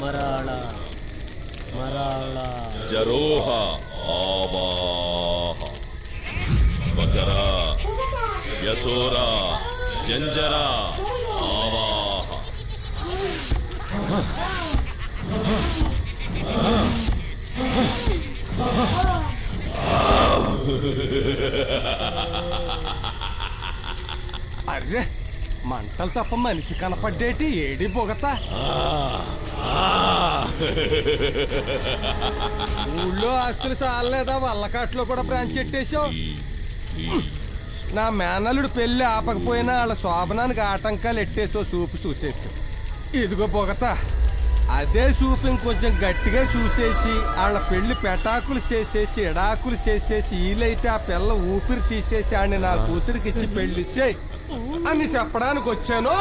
మరాళ మరాళ జరోహ ఆవాహ బకరా యసోరా జంజరా ఆవాహ array మంటలు తప్ప మనిషి కనపడ్డేటి ఏడి బొగతా ఊళ్ళో ఆస్తులు చాలేదా వల్లకాట్లో కూడా బ్రాంచ్ ఎట్టేశావు. నా మేనల్లుడు పెళ్లి ఆపకపోయినా వాళ్ళ శోభనానికి ఆటంకాలు ఎట్టేసో చూపు చూసేసావు. ఇదిగో బొగతా అదే చూపు ఇంకొంచెం గట్టిగా చూసేసి వాళ్ళ పెళ్లి పెటాకులు చేసేసి ఎడాకులు చేసేసి వీలైతే ఆ పిల్ల ఊపిరి తీసేసి ఆడిని నా కూతురికి ఇచ్చి పెళ్లి చేయి అని చెప్పడానికి వచ్చాను.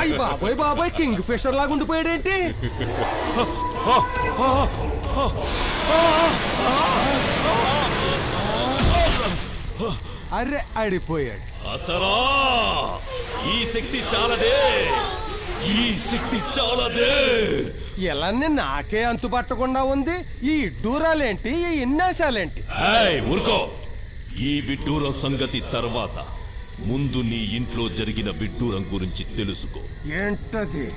అయ్యి బాబోయ్ బాబోయ్ కింగ్ ఫిషర్ లాగా ఉండిపోయాడేంటి? అరే అడిపోయాడు. అసరా ఈ శక్తి చాలదే, ఈ శక్తి చాలదే. ఇలానే నాకే అంతుపట్టకుండా ఉంది. ఈ ఇడ్డూరాలేంటి, ఈ ఇన్నేశాలేంటి? ఊరుకో. ఈ విడ్డూరం సంగతి తర్వాత ముందు నీ ఇంట్లో జరిగిన విడ్డూరం గురించి తెలుసుకో. ఏంటది?